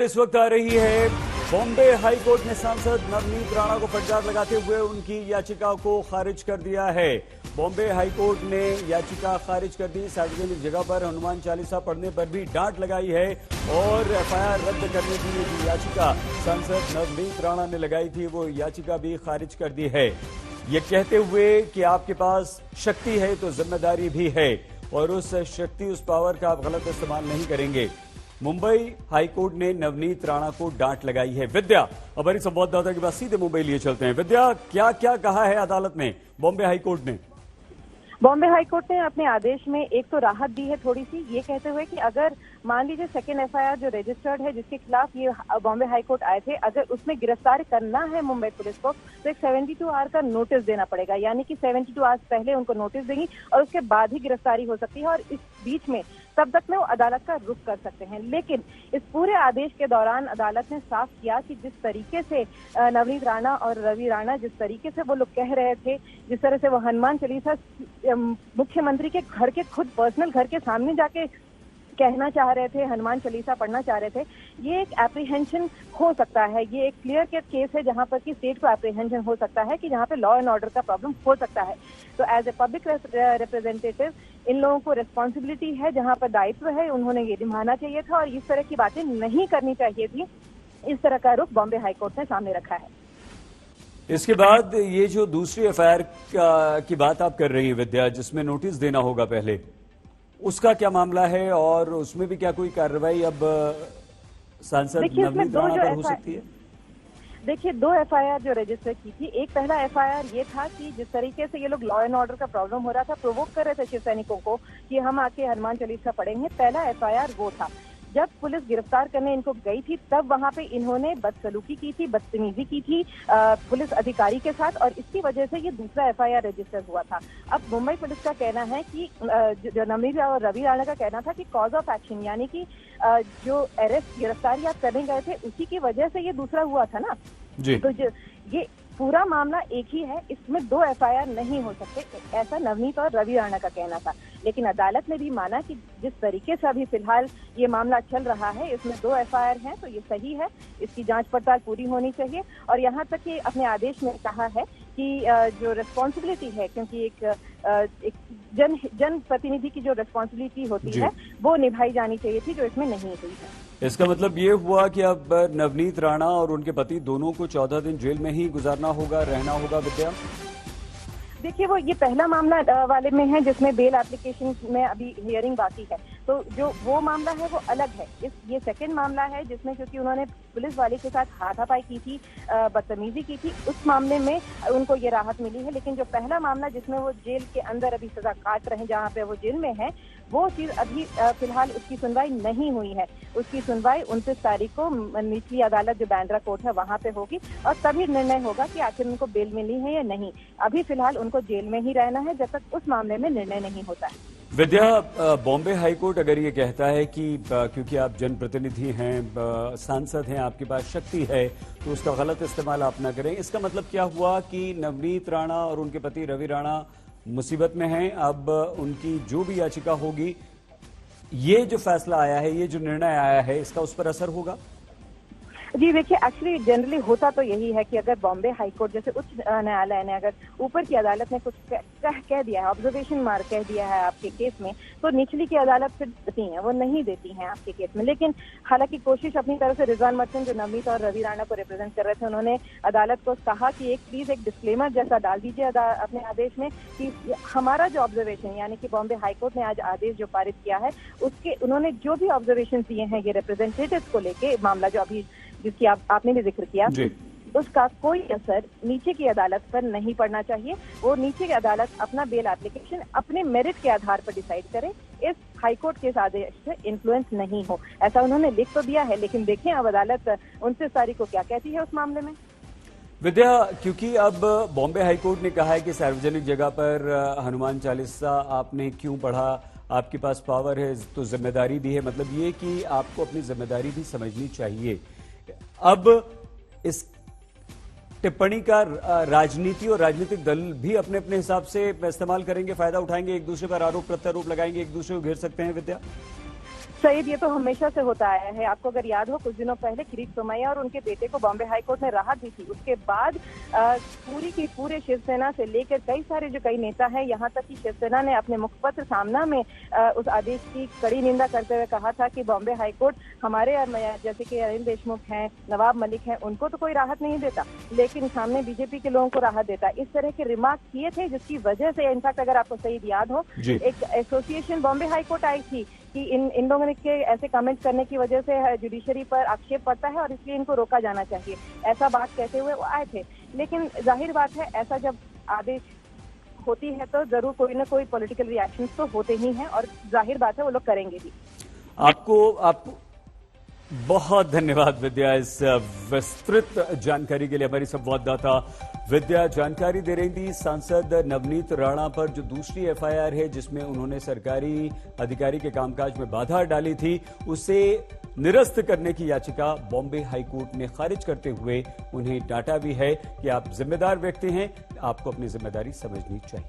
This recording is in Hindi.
इस वक्त आ रही है। बॉम्बे हाई कोर्ट ने सांसद नवनीत राणा को फटकार लगाते हुए उनकी याचिका को खारिज कर दिया है। बॉम्बे हाई कोर्ट ने याचिका खारिज कर दी। सार्वजनिक जगह पर हनुमान चालीसा पढ़ने पर भी डांट लगाई है और एफआईआर रद्द करने की जो याचिका सांसद नवनीत राणा ने लगाई थी वो याचिका भी खारिज कर दी है, ये कहते हुए कि आपके पास शक्ति है तो जिम्मेदारी भी है और उस शक्ति, उस पावर का आप गलत इस्तेमाल नहीं करेंगे। मुंबई हाईकोर्ट ने नवनीत राणा को डांट लगाई है। विद्या, अब हमारी संवाददाता के पास सीधे मुंबई लिए चलते हैं। विद्या, क्या क्या कहा है अदालत में, बॉम्बे हाईकोर्ट ने? बॉम्बे हाईकोर्ट ने अपने आदेश में एक तो राहत दी है थोड़ी सी, ये कहते हुए कि अगर मान लीजिए सेकेंड एफआईआर जो रजिस्टर्ड है जिसके खिलाफ ये बॉम्बे हाईकोर्ट आए थे, अगर उसमें गिरफ्तार करना है मुंबई पुलिस को तो एक 72 आवर का नोटिस देना पड़ेगा, यानी कि 72 आवर्स पहले उनको नोटिस देंगी और उसके बाद ही गिरफ्तारी हो सकती है और इस बीच में तब तक में वो अदालत का रुख कर सकते हैं। लेकिन इस पूरे आदेश के दौरान अदालत ने साफ किया कि जिस तरीके से नवनीत राणा और रवि राणा जिस तरीके से वो लोग कह रहे थे, जिस तरह से वो हनुमान चालीसा मुख्यमंत्री के घर के खुद पर्सनल घर के सामने जाके कहना चाह रहे थे, हनुमान चालीसा पढ़ना चाह रहे थे, ये एक एप्रीहेंशन हो सकता है। ये एक क्लियर कट केस है जहां पर कि स्टेट को एप्रीहेंशन हो सकता है कि जहां पे लॉ एंड ऑर्डर का प्रॉब्लम हो सकता है। तो एज ए पब्लिक रिप्रेजेंटेटिव इन लोगों को रिस्पॉन्सिबिलिटी है, जहां पर दायित्व है, उन्होंने ये निभाना चाहिए था और इस तरह की बातें नहीं करनी चाहिए थी। इस तरह का रुख बॉम्बे हाईकोर्ट ने सामने रखा है। इसके बाद ये जो दूसरी एफआईआर की बात आप कर रही हैं विद्या, जिसमें नोटिस देना होगा पहले, उसका क्या मामला है और उसमें भी क्या कोई कार्रवाई अब सांसद नवनीत राणा पर हो सकती है? देखिए, 2 एफआईआर जो रजिस्टर की थी, एक पहला एफआईआर ये था कि जिस तरीके से ये लोग लॉ एंड ऑर्डर का प्रॉब्लम हो रहा था, प्रोवोक कर रहे थे शिव सैनिकों को कि हम आके हनुमान चालीसा पढ़ेंगे, पहला एफआईआर वो था। जब पुलिस गिरफ्तार करने इनको गई थी तब वहां पे इन्होंने बदसलूकी की थी, बदतमीजी की थी पुलिस अधिकारी के साथ और इसकी वजह से ये दूसरा एफआईआर रजिस्टर हुआ था। अब मुंबई पुलिस का कहना है कि जो नवनीत और रवि राणा का कहना था कि कॉज ऑफ एक्शन, यानी कि जो अरेस्ट गिरफ्तारी आप करने गए थे उसी की वजह से ये दूसरा हुआ था ना जी। तो ये पूरा मामला एक ही है, इसमें 2 एफआईआर नहीं हो सकते, ऐसा नवनीत और रवि राणा का कहना था। लेकिन अदालत ने भी माना कि जिस तरीके से अभी फिलहाल ये मामला चल रहा है, इसमें 2 एफआईआर हैं तो ये सही है, इसकी जांच पड़ताल पूरी होनी चाहिए। और यहाँ तक कि अपने आदेश में कहा है कि जो रिस्पॉन्सिबिलिटी है, क्योंकि एक जन प्रतिनिधि की जो रिस्पॉन्सिबिलिटी होती है वो निभाई जानी चाहिए थी, जो इसमें नहीं हुई है। इसका मतलब ये हुआ कि अब नवनीत राणा और उनके पति दोनों को 14 दिन जेल में ही गुजारना होगा, रहना होगा। विद्या, देखिए, वो ये पहला मामला वाले में है जिसमें बेल एप्लीकेशन में अभी हियरिंग बाकी है, तो जो वो मामला है वो अलग है। ये सेकंड मामला है जिसमें क्योंकि उन्होंने पुलिस वाले के साथ हाथापाई की थी, बदतमीजी की थी, उस मामले में उनको ये राहत मिली है। लेकिन जो पहला मामला जिसमें वो जेल के अंदर अभी सजा काट रहे हैं, जहाँ पे वो जेल में है, वो चीज अभी फिलहाल उसकी सुनवाई नहीं हुई है। उसकी सुनवाई 29 तारीख को निचली अदालत जो बांद्रा कोर्ट है वहां पे होगी और तभी निर्णय होगा कि आखिर उनको बेल मिली है या नहीं। अभी फिलहाल उनको जेल में ही रहना है जब तक उस मामले में निर्णय नहीं होता है। विद्या, बॉम्बे हाईकोर्ट अगर ये कहता है कि क्योंकि आप जनप्रतिनिधि हैं, सांसद हैं, आपके पास शक्ति है तो उसका गलत इस्तेमाल आप न करें, इसका मतलब क्या हुआ कि नवनीत राणा और उनके पति रवि राणा मुसीबत में हैं? अब उनकी जो भी याचिका होगी, ये जो फैसला आया है, ये जो निर्णय आया है, इसका उस पर असर होगा? जी देखिए, एक्चुअली जनरली होता तो यही है कि अगर बॉम्बे हाईकोर्ट जैसे उच्च न्यायालय ने अगर ऊपर की अदालत ने कुछ कह दिया है, ऑब्जर्वेशन मार्क कह दिया है आपके केस में, तो निचली की अदालत फिर देती है, वो नहीं देती हैं आपके केस में। लेकिन हालांकि कोशिश अपनी तरफ से रिजवान मर्चेंट जो नवनीत और रवि राणा को रिप्रेजेंट कर रहे थे, उन्होंने अदालत को कहा कि प्लीज एक डिस्क्लेमर जैसा डाल दीजिए अपने आदेश में कि हमारा जो ऑब्जर्वेशन, यानी कि बॉम्बे हाईकोर्ट ने आज आदेश जो पारित किया है उसके उन्होंने जो भी ऑब्जर्वेशन दिए हैं ये रिप्रेजेंटेटिव्स को लेके, मामला जो अभी जिसकी आपने भी जिक्र किया, उसका कोई असर नीचे की अदालत पर नहीं पड़ना चाहिए। वो नीचे की अदालत अपना बेल एप्लीकेशन अपने मेरिट के आधार पर डिसाइड करे, इस हाईकोर्ट के आदेश से इन्फ्लुएंस नहीं हो, ऐसा उन्होंने लिख तो दिया है। लेकिन देखें अब अदालत 29 तारीख को क्या कहती है उस मामले में। विद्या, क्योंकि अब बॉम्बे हाईकोर्ट ने कहा है कि सार्वजनिक जगह पर हनुमान चालीसा आपने क्यों पढ़ा, आपके पास पावर है तो जिम्मेदारी भी है, मतलब ये कि आपको अपनी जिम्मेदारी भी समझनी चाहिए। अब इस टिप्पणी का राजनीति और राजनीतिक दल भी अपने अपने हिसाब से इस्तेमाल करेंगे, फायदा उठाएंगे, एक दूसरे पर आरोप प्रत्यारोप लगाएंगे, एक दूसरे को घेर सकते हैं। विद्या, सईद, ये तो हमेशा से होता आया है। आपको अगर याद हो, कुछ दिनों पहले किरीट सोमैया और उनके बेटे को बॉम्बे हाईकोर्ट ने राहत दी थी। उसके बाद पूरी की पूरे शिवसेना से लेकर कई नेता हैं, यहाँ तक कि शिवसेना ने अपने मुखपत्र सामना में उस आदेश की कड़ी निंदा करते हुए कहा था कि बॉम्बे हाईकोर्ट हमारे और जैसे कि अनिल देशमुख हैं, नवाब मलिक हैं, उनको तो कोई राहत नहीं देता, लेकिन सामने बीजेपी के लोगों को राहत देता। इस तरह के रिमार्क किए थे, जिसकी वजह से इनफैक्ट अगर आपको सईद याद हो, एक एसोसिएशन बॉम्बे हाईकोर्ट आई थी कि इन लोगों के ऐसे कमेंट करने की वजह से जुडिशरी पर आक्षेप पड़ता है और इसलिए इनको रोका जाना चाहिए, ऐसा बात कहते हुए वो आए थे। लेकिन जाहिर बात है, ऐसा जब आदेश होती है तो जरूर कोई ना कोई पॉलिटिकल रिएक्शंस तो होते ही हैं और जाहिर बात है वो लोग करेंगे भी। आपको बहुत धन्यवाद विद्या, इस विस्तृत जानकारी के लिए। हमारी संवाददाता विद्या जानकारी दे रही थी। सांसद नवनीत राणा पर जो दूसरी एफआईआर है, जिसमें उन्होंने सरकारी अधिकारी के कामकाज में बाधा डाली थी, उसे निरस्त करने की याचिका बॉम्बे हाईकोर्ट ने खारिज करते हुए उन्हें डांटा भी है कि आप जिम्मेदार व्यक्ति हैं, आपको अपनी जिम्मेदारी समझनी चाहिए।